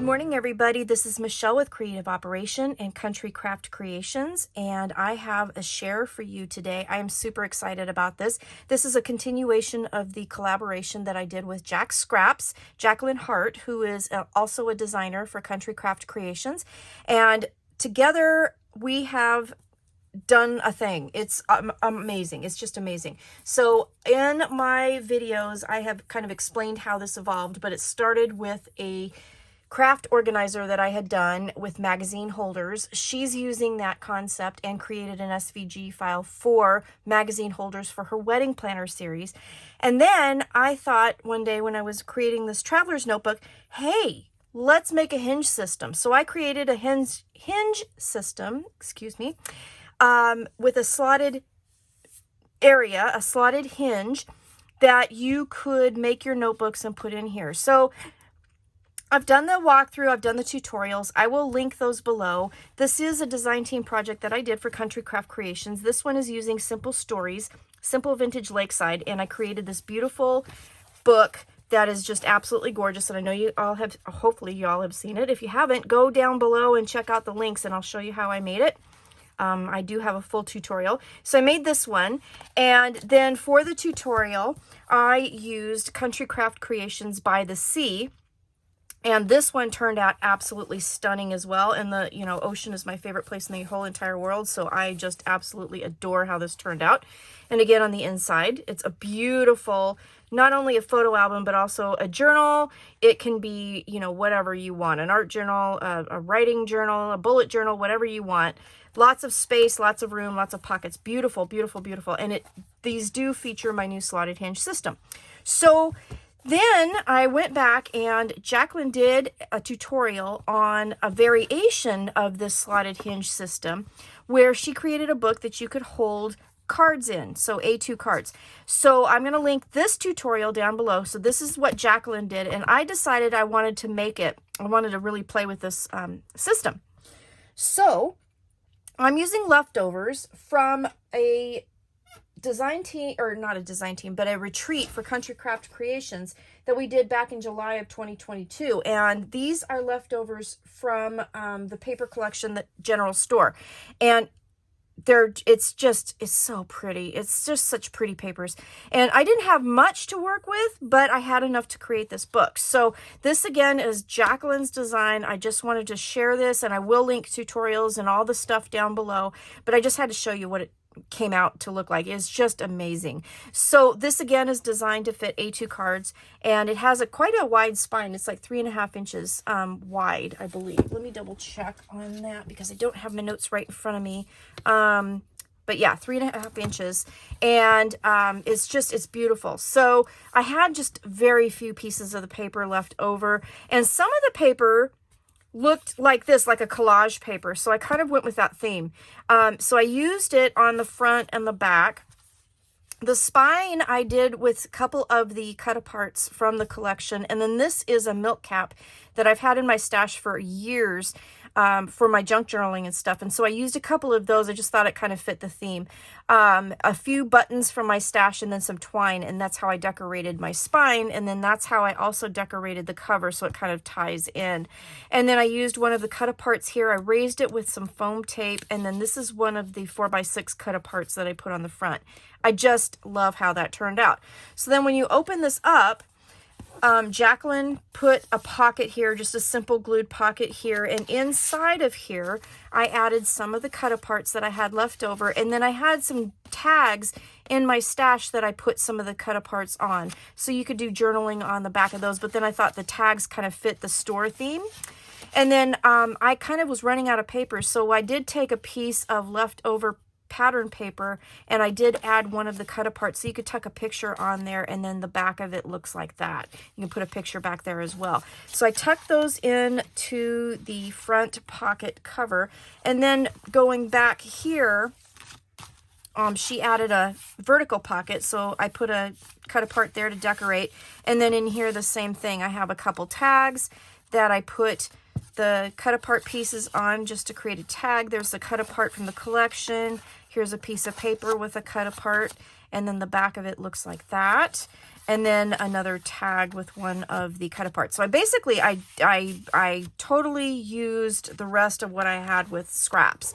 morning, everybody. This is Michelle with Creative Operation and Country Craft Creations, and I have a share for you today. I am super excited about this. This is a continuation of the collaboration that I did with Jacqs, Jacqueline Hart, who is also a designer for Country Craft Creations, and together we have done a thing. It's amazing. It's just amazing. So in my videos, I have kind of explained how this evolved, but it started with a craft organizer that I had done with magazine holders. She's using that concept and created an SVG file for magazine holders for her wedding planner series. And then I thought one day when I was creating this traveler's notebook, hey, let's make a hinge system. So I created a hinge system, with a slotted area, a slotted hinge that you could make your notebooks and put in here. So I've done the walkthrough, I've done the tutorials. I will link those below. This is a design team project that I did for Country Craft Creations. This one is using Simple Stories, Simple Vintage Lakeside, and I created this beautiful book that is just absolutely gorgeous. And I know you all have, hopefully you all have seen it. If you haven't, go down below and check out the links and I'll show you how I made it. I do have a full tutorial. So I made this one, and then for the tutorial, I used Country Craft Creations by the Sea. And this one turned out absolutely stunning as well. And the, ocean is my favorite place in the whole entire world. So I just absolutely adore how this turned out. And again, on the inside, it's a beautiful, not only a photo album, but also a journal. It can be, whatever you want, an art journal, a writing journal, a bullet journal, whatever you want. Lots of space, lots of room, lots of pockets. Beautiful, beautiful, beautiful. And these do feature my new slotted hinge system. So then I went back and Jacqueline did a tutorial on a variation of this slotted hinge system where she created a book that you could hold cards in, so A2 cards. So I'm going to link this tutorial down below. So this is what Jacqueline did, and I decided I wanted to make it. I wanted to really play with this system. So I'm using leftovers from a design team, or not a design team, but a retreat for Country Craft Creations that we did back in July of 2022. And these are leftovers from the paper collection, the general store. And it's so pretty. It's just such pretty papers. And I didn't have much to work with, but I had enough to create this book. So this again is Jacqueline's design. I just wanted to share this, and I will link tutorials and all the stuff down below, but I just had to show you what it came out to look like. It's just amazing. So this again is designed to fit A2 cards, and it has quite a wide spine. It's like 3.5 inches wide, I believe. Let me double check on that because I don't have my notes right in front of me. But yeah, 3.5 inches, and it's beautiful. So I had just very few pieces of the paper left over, and some of the paper looked like this, like a collage paper. So I kind of went with that theme. So I used it on the front and the back. The spine I did with a couple of the cut aparts from the collection. And then this is a milk cap that I've had in my stash for years for my junk journaling and stuff. And so I used a couple of those. I just thought it kind of fit the theme. A few buttons from my stash and then some twine. And that's how I decorated my spine. And then that's how I also decorated the cover, so it kind of ties in. And then I used one of the cut aparts here. I raised it with some foam tape. And then this is one of the 4x6 cut aparts that I put on the front. I just love how that turned out. So then when you open this up, Jacqueline put a pocket here, just a simple glued pocket here, and inside of here I added some of the cut aparts that I had left over, and then I had some tags in my stash that I put some of the cut aparts on, so you could do journaling on the back of those. But then I thought the tags kind of fit the store theme. And then I kind of was running out of paper, so I did take a piece of leftover pattern paper and I did add one of the cut aparts, so you could tuck a picture on there, and then the back of it looks like that. You can put a picture back there as well. So I tucked those in to the front pocket cover, and then going back here, she added a vertical pocket, so I put a cut apart there to decorate. And then in here the same thing. I have a couple tags that I put the cut apart pieces on just to create a tag. There's the cut apart from the collection. Here's a piece of paper with a cut apart, and then the back of it looks like that. and then another tag with one of the cut apart. So I totally used the rest of what I had with scraps.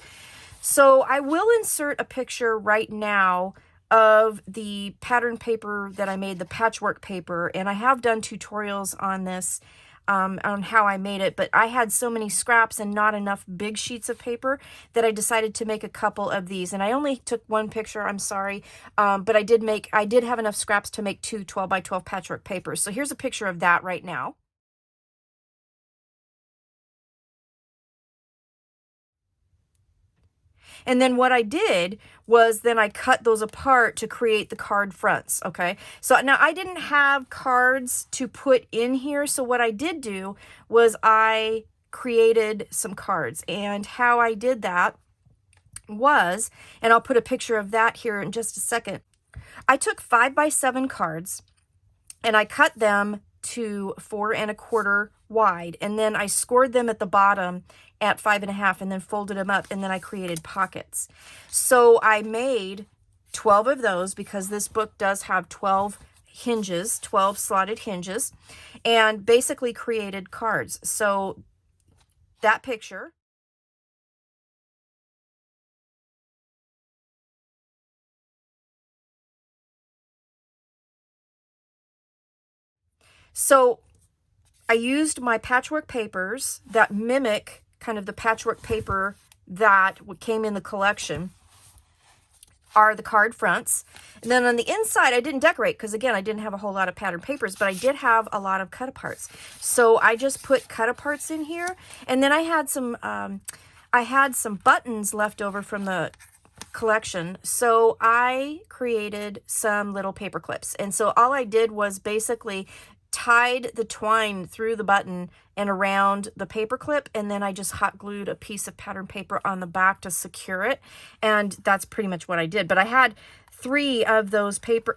So I will insert a picture right now of the pattern paper that I made, the patchwork paper, and I have done tutorials on this, on how I made it, but I had so many scraps and not enough big sheets of paper that I decided to make a couple of these. And I only took one picture, I'm sorry, but I did have enough scraps to make two 12 by 12 patchwork papers. So here's a picture of that right now. And then what I did was then I cut those apart to create the card fronts, okay? So now I didn't have cards to put in here, so what I did do was I created some cards. And how I did that was, and I'll put a picture of that here in just a second, I took 5 by 7 cards and I cut them to 4 1/4 wide, and then I scored them at the bottom at 5 1/2 and then folded them up, and then I created pockets. So I made 12 of those because this book does have 12 hinges, 12 slotted hinges, and basically created cards. So that picture. So I used my patchwork papers that mimic kind of the patchwork paper that came in the collection, are the card fronts. And then on the inside, I didn't decorate because, again, I didn't have a whole lot of pattern papers, but I did have a lot of cut aparts. So I just put cut aparts in here. And then I had some buttons left over from the collection. So I created some little paper clips. And so all I did was basically tied the twine through the button and around the paper clip, and then I just hot glued a piece of pattern paper on the back to secure it, and that's pretty much what I did. But I had 3 of those paper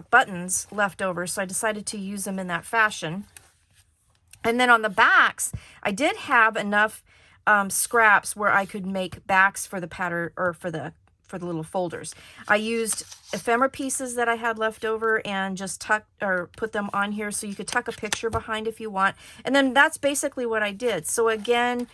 buttons left over, so I decided to use them in that fashion. And then on the backs, I did have enough scraps where I could make backs for the pattern, or for the little folders. I used ephemera pieces that I had left over and just put them on here, so you could tuck a picture behind if you want. And then that's basically what I did. So again,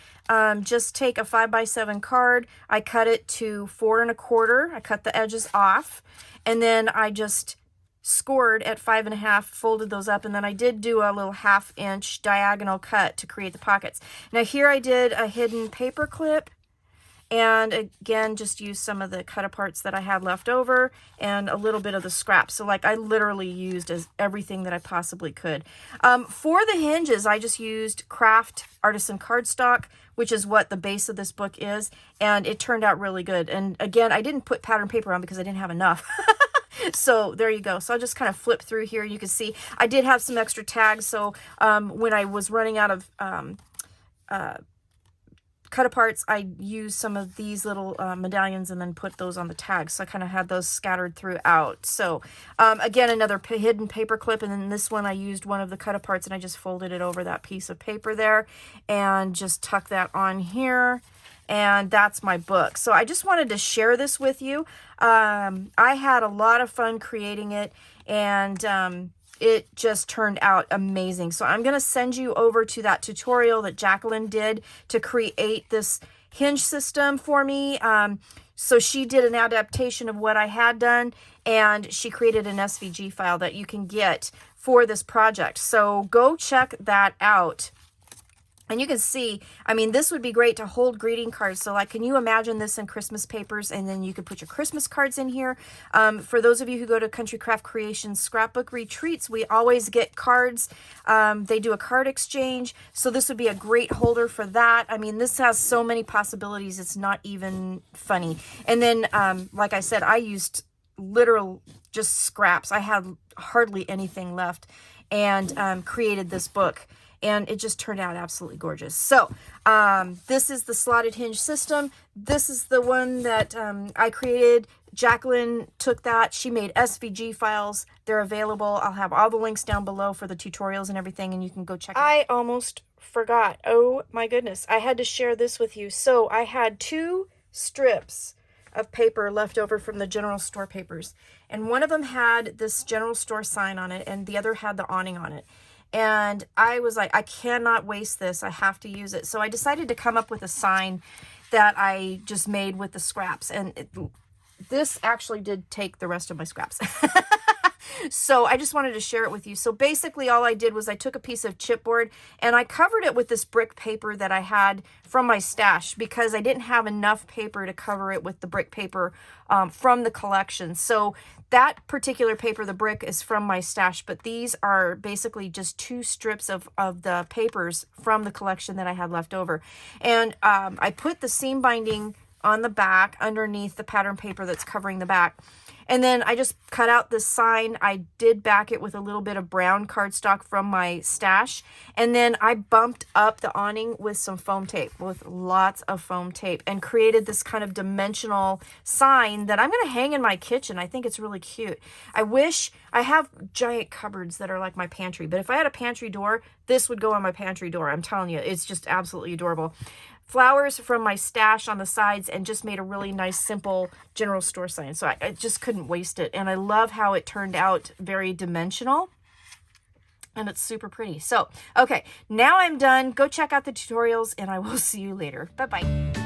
just take a 5 by 7 card. I cut it to 4 1/4. I cut the edges off, and then I just scored at 5 1/2, folded those up, and then I did do a little 1/2 inch diagonal cut to create the pockets. Now here I did a hidden paper clip, and again, just use some of the cut aparts that I had left over and a little bit of the scraps. So like I literally used everything that I possibly could. For the hinges, I just used craft artisan cardstock, which is what the base of this book is. And it turned out really good. And again, I didn't put pattern paper on because I didn't have enough. So there you go. So I'll just kind of flip through here. You can see I did have some extra tags. So when I was running out of cut aparts, I used some of these little medallions and then put those on the tags. So I kind of had those scattered throughout. So again, another hidden paper clip, and then this one I used one of the cut aparts and I just folded it over that piece of paper there and just tuck that on here. And that's my book. So I just wanted to share this with you. I had a lot of fun creating it, and it just turned out amazing. So I'm going to send you over to that tutorial that Jacqueline did to create this hinge system for me. So she did an adaptation of what I had done, and she created an SVG file that you can get for this project. So go check that out. And you can see, I mean, this would be great to hold greeting cards. So like, can you imagine this in Christmas papers? And then you could put your Christmas cards in here. For those of you who go to Country Craft Creations scrapbook retreats, we always get cards. They do a card exchange. So this would be a great holder for that. I mean, this has so many possibilities. It's not even funny. And then, like I said, I used literal just scraps. I had hardly anything left, and created this book. And it just turned out absolutely gorgeous. So this is the slotted hinge system. This is the one that I created. Jacqueline took that. She made SVG files. They're available. I'll have all the links down below for the tutorials and everything, and you can go check it out. I almost forgot. Oh my goodness. I had to share this with you. So I had 2 strips of paper left over from the general store papers. And one of them had this general store sign on it, and the other had the awning on it. And I was like, I cannot waste this. I have to use it. So I decided to come up with a sign that I just made with the scraps. And this actually did take the rest of my scraps. So I just wanted to share it with you. So basically all I did was I took a piece of chipboard and I covered it with this brick paper that I had from my stash, because I didn't have enough paper to cover it with the brick paper from the collection. So that particular paper, the brick, is from my stash, but these are basically just 2 strips of the papers from the collection that I had left over. And I put the seam binding on the back underneath the pattern paper that's covering the back. And then I just cut out this sign. I did back it with a little bit of brown cardstock from my stash. And then I bumped up the awning with some foam tape, with lots of foam tape, and created this kind of dimensional sign that I'm going to hang in my kitchen. I think it's really cute. I wish I have giant cupboards that are like my pantry, but if I had a pantry door, this would go on my pantry door. I'm telling you, it's just absolutely adorable. Flowers from my stash on the sides, and just made a really nice, simple general store sign. So I just couldn't waste it. And I love how it turned out very dimensional. And it's super pretty. So, okay, now I'm done. Go check out the tutorials, and I will see you later. Bye-bye.